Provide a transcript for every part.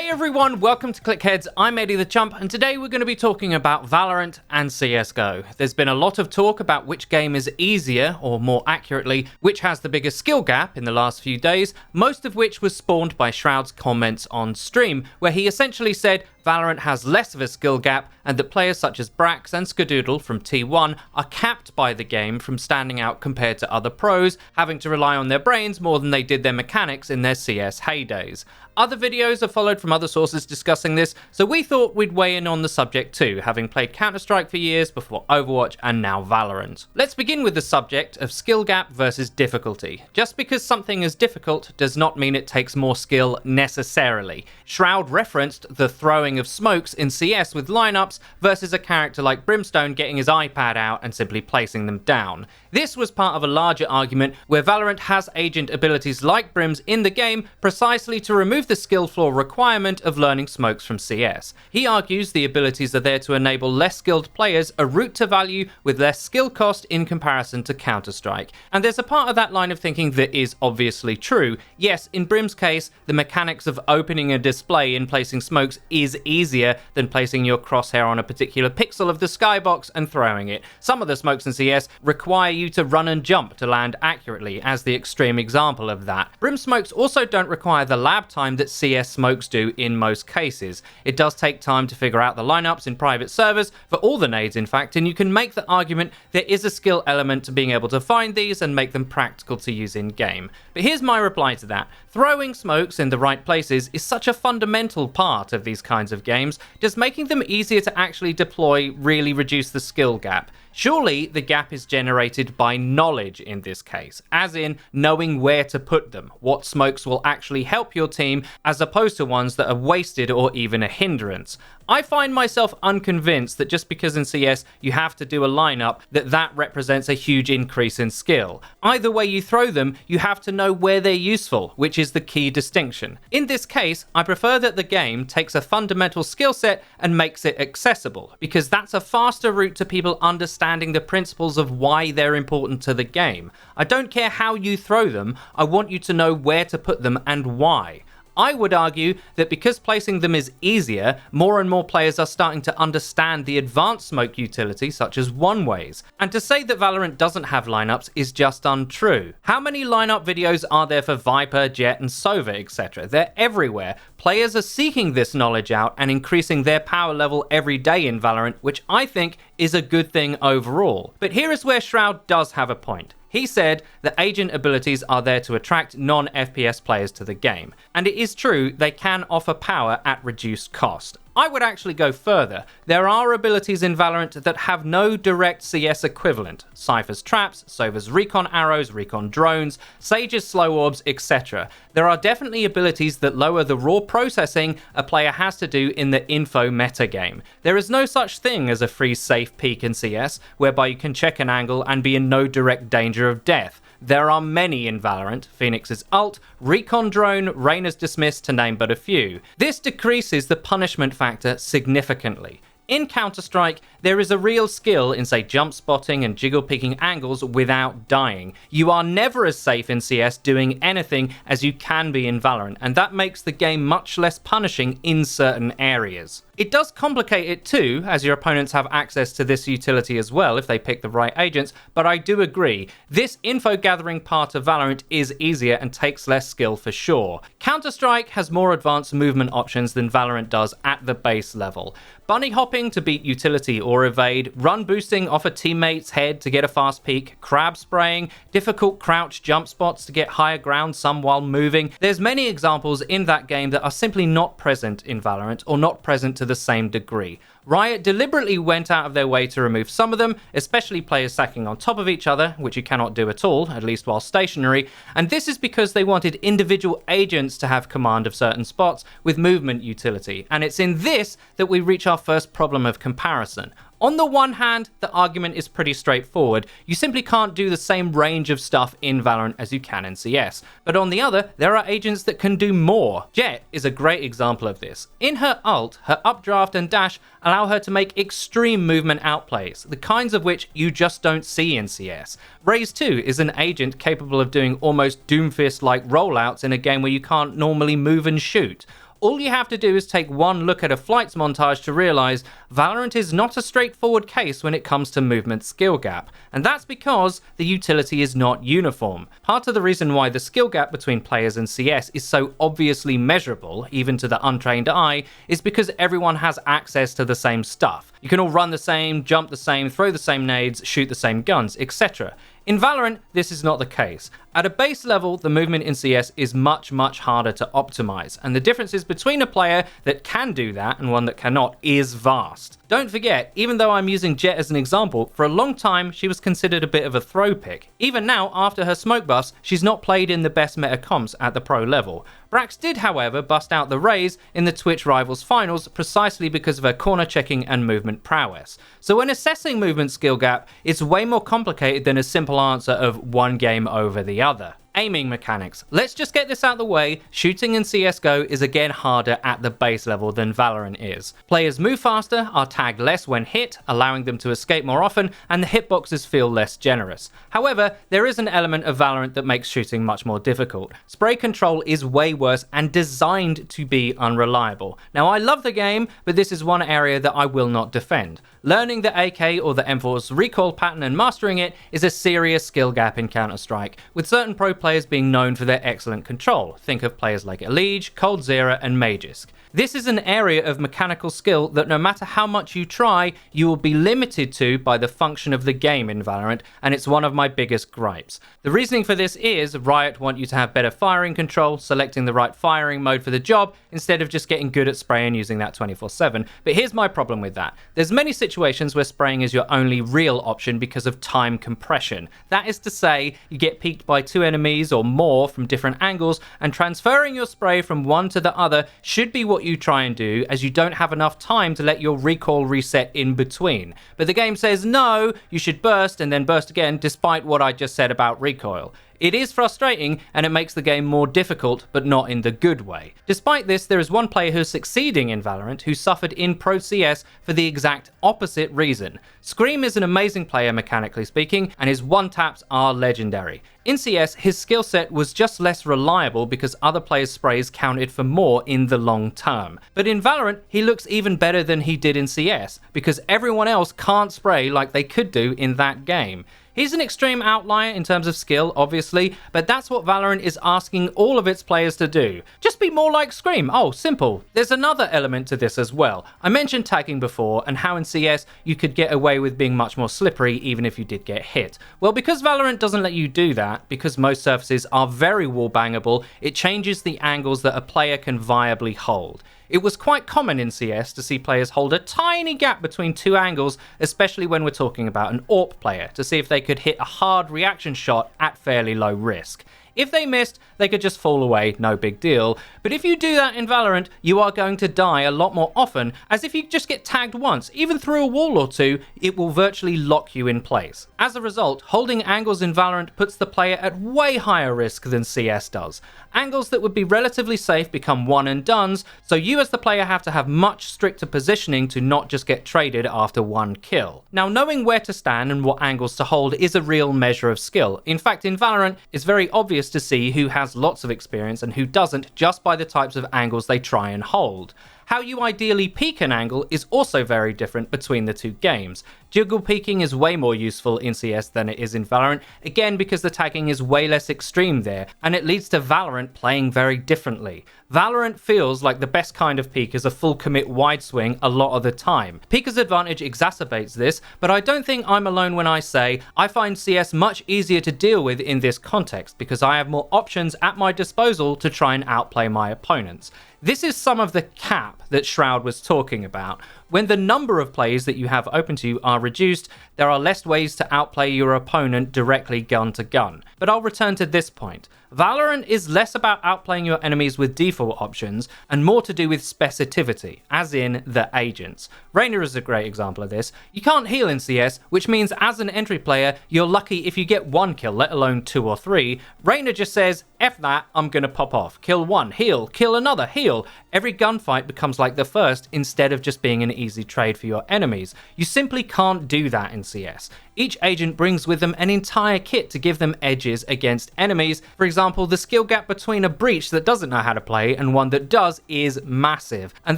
Hey everyone, welcome to Clickheads. I'm Eddie the Chump, and today we're going to be talking about Valorant and CSGO. There's been a lot of talk about which game is easier, or more accurately, which has the biggest skill gap in the last few days, most of which was spawned by Shroud's comments on stream, where he essentially said Valorant has less of a skill gap, and that players such as Brax and Skadoodle from T1 are capped by the game from standing out compared to other pros, having to rely on their brains more than they did their mechanics in their CS heydays. Other videos have followed from other sources discussing this, so we thought we'd weigh in on the subject too, having played Counterstrike for years before Overwatch and now Valorant. Let's begin with the subject of skill gap versus difficulty. Just because something is difficult does not mean it takes more skill necessarily. Shroud referenced the throwing of smokes in CS with lineups versus a character like Brimstone getting his iPad out and simply placing them down. This was part of a larger argument where Valorant has agent abilities like Brim's in the game precisely to remove the skill floor requirement of learning smokes from CS. He argues the abilities are there to enable less skilled players a route to value with less skill cost in comparison to Counterstrike. And there's a part of that line of thinking that is obviously true. Yes, in Brim's case, the mechanics of opening a display and placing smokes is easier than placing your crosshair on a particular pixel of the skybox and throwing it. Some of the smokes in CS require you to run and jump to land accurately, as the extreme example of that. Brim smokes also don't require the lab time that CS smokes do in most cases. It does take time to figure out the lineups in private servers, for all the nades in fact, and you can make the argument there is a skill element to being able to find these and make them practical to use in game. But here's my reply to that. Throwing smokes in the right places is such a fundamental part of these kinds of games. Does making them easier to actually deploy really reduce the skill gap? Surely the gap is generated by knowledge in this case, as in knowing where to put them, what smokes will actually help your team, as opposed to ones that are wasted or even a hindrance. I find myself unconvinced that just because in CS you have to do a lineup, that represents a huge increase in skill. Either way you throw them, you have to know where they're useful, which is the key distinction. In this case, I prefer that the game takes a fundamental skill set and makes it accessible, because that's a faster route to people understanding the principles of why they're important to the game. I don't care how you throw them, I want you to know where to put them and why. I would argue that because placing them is easier, more and more players are starting to understand the advanced smoke utility such as one-ways. And to say that Valorant doesn't have lineups is just untrue. How many lineup videos are there for Viper, Jet and Sova, etc.? They're everywhere. Players are seeking this knowledge out and increasing their power level every day in Valorant, which I think is a good thing overall. But here is where Shroud does have a point. He said that agent abilities are there to attract non-FPS players to the game, and it is true they can offer power at reduced cost. I would actually go further. There are abilities in Valorant that have no direct CS equivalent. Cypher's traps, Sova's recon arrows, recon drones, Sage's slow orbs, etc. There are definitely abilities that lower the raw processing a player has to do in the info metagame. There is no such thing as a free safe peek in CS, whereby you can check an angle and be in no direct danger of death. There are many in Valorant, Phoenix's ult, Recon Drone, Reyna's Dismiss to name but a few. This decreases the punishment factor significantly. In Counter-Strike, there is a real skill in, say, jump spotting and jiggle picking angles without dying. You are never as safe in CS doing anything as you can be in Valorant, and that makes the game much less punishing in certain areas. It does complicate it too, as your opponents have access to this utility as well if they pick the right agents, but I do agree. This info gathering part of Valorant is easier and takes less skill for sure. Counter-Strike has more advanced movement options than Valorant does at the base level. Bunny hopping to beat utility or evade, run boosting off a teammate's head to get a fast peek, crab spraying, difficult crouch jump spots to get higher ground some while moving. There's many examples in that game that are simply not present in Valorant, or not present to the same degree. Riot deliberately went out of their way to remove some of them, especially players stacking on top of each other, which you cannot do at all, at least while stationary, and this is because they wanted individual agents to have command of certain spots with movement utility, and it's in this that we reach our first problem of comparison. On the one hand, the argument is pretty straightforward. You simply can't do the same range of stuff in Valorant as you can in CS. But on the other, there are agents that can do more. Jet is a great example of this. In her ult, her updraft and dash allow her to make extreme movement outplays, the kinds of which you just don't see in CS. Raze 2 is an agent capable of doing almost Doomfist-like rollouts in a game where you can't normally move and shoot. all you have to do is take one look at a flights montage to realise Valorant is not a straightforward case when it comes to movement skill gap, and that's because the utility is not uniform. Part of the reason why the skill gap between players in CS is so obviously measurable, even to the untrained eye, is because everyone has access to the same stuff. You can all run the same, jump the same, throw the same nades, shoot the same guns, etc. In Valorant, this is not the case. At a base level, the movement in CS is much harder to optimize, and the differences between a player that can do that and one that cannot is vast. Don't forget, even though I'm using Jett as an example, for a long time she was considered a bit of a throw pick. Even now, after her smoke buffs, she's not played in the best meta comps at the pro level. Brax did, however, bust out the Raze in the Twitch Rivals finals precisely because of her corner checking and movement prowess. So when assessing movement skill gap, it's way more complicated than a simple answer of one game over the other. Aiming mechanics. Let's just get this out of the way. Shooting in CSGO is again harder at the base level than Valorant is. Players move faster, are tagged less when hit, allowing them to escape more often, and the hitboxes feel less generous. However, there is an element of Valorant that makes shooting much more difficult. Spray control is way worse and designed to be unreliable. Now, I love the game, but this is one area that I will not defend. Learning the AK or the M4's recoil pattern and mastering it is a serious skill gap in Counterstrike, with certain pro players being known for their excellent control. Think of players like Elige, coldzera, and Magisk. This is an area of mechanical skill that no matter how much you try, you will be limited to by the function of the game in Valorant, and it's one of my biggest gripes. The reasoning for this is Riot want you to have better firing control, selecting the right firing mode for the job, instead of just getting good at spraying using that 24/7. But here's my problem with that. There's many situations where spraying is your only real option because of time compression. That is to say, you get peeked by 2 enemies or more from different angles, and transferring your spray from one to the other should be what you try and do, as you don't have enough time to let your recoil reset in between. But the game says no, you should burst and then burst again, despite what I just said about recoil. It is frustrating, and it makes the game more difficult, but not in the good way. Despite this, there is one player who's succeeding in Valorant who suffered in Pro CS for the exact opposite reason. Scream is an amazing player mechanically speaking, and his one-taps are legendary. In CS, his skill set was just less reliable because other players' sprays counted for more in the long term. But in Valorant, he looks even better than he did in CS, because everyone else can't spray like they could do in that game. He's an extreme outlier in terms of skill, obviously, but that's what Valorant is asking all of its players to do. Just be more like Scream. Oh, simple. There's another element to this as well. I mentioned tagging before, and how in CS you could get away with being much more slippery even if you did get hit. Well, because Valorant doesn't let you do that, because most surfaces are very wall bangable, it changes the angles that a player can viably hold. It was quite common in CS to see players hold a tiny gap between 2 angles, especially when we're talking about an AWP player, to see if they could hit a hard reaction shot at fairly low risk. If they missed, they could just fall away, no big deal. But if you do that in Valorant, you are going to die a lot more often, as if you just get tagged once, even through a wall or two, it will virtually lock you in place. As a result, holding angles in Valorant puts the player at way higher risk than CS does. Angles that would be relatively safe become one and dones, so you as the player have to have much stricter positioning to not just get traded after one kill. Now, knowing where to stand and what angles to hold is a real measure of skill. In fact, in Valorant, it's very obvious to see who has lots of experience and who doesn't just by the types of angles they try and hold. How you ideally peak an angle is also very different between the two games. Jiggle peeking is way more useful in CS than it is in Valorant, again because the tagging is way less extreme there, and it leads to Valorant playing very differently. Valorant feels like the best kind of peek is a full commit wide swing a lot of the time. Peeker's advantage exacerbates this, but I don't think I'm alone when I say I find CS much easier to deal with in this context because I have more options at my disposal to try and outplay my opponents. This is some of the cap that Shroud was talking about. When the number of plays that you have open to you are reduced, there are less ways to outplay your opponent directly gun to gun. But I'll return to this point. Valorant is less about outplaying your enemies with default options and more to do with specificity, as in the agents. Reyna is a great example of this. You can't heal in CS, which means as an entry player, you're lucky if you get 1 kill, let alone 2 or 3. Reyna just says, F that, I'm gonna pop off. Kill 1, heal, kill another, heal. Every gunfight becomes like the first instead of just being an easy trade for your enemies. You simply can't do that in CS. Each agent brings with them an entire kit to give them edges against enemies. For example, the skill gap between a breach that doesn't know how to play and one that does is massive, and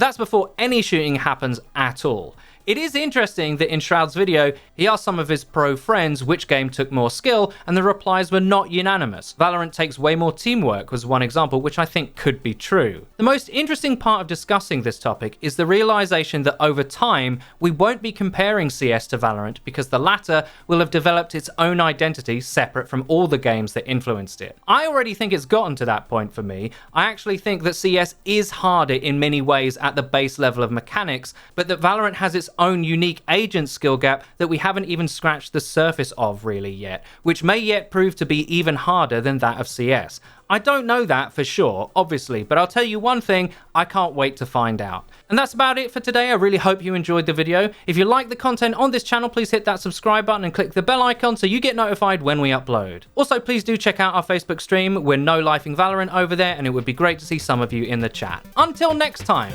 that's before any shooting happens at all. It is interesting that in Shroud's video, he asked some of his pro friends which game took more skill, and the replies were not unanimous. Valorant takes way more teamwork was one example, which I think could be true. The most interesting part of discussing this topic is the realization that over time, we won't be comparing CS to Valorant because the latter will have developed its own identity separate from all the games that influenced it. I already think it's gotten to that point for me. I actually think that CS is harder in many ways at the base level of mechanics, but that Valorant has its own unique agent skill gap that we haven't even scratched the surface of really yet, which may yet prove to be even harder than that of CS. I don't know that for sure, obviously, but I'll tell you one thing, I can't wait to find out. And that's about it for today. I really hope you enjoyed the video. If you like the content on this channel, please hit that subscribe button and click the bell icon so you get notified when we upload. Also, please do check out our Facebook stream. We're no-lifing Valorant over there, and it would be great to see some of you in the chat. Until next time.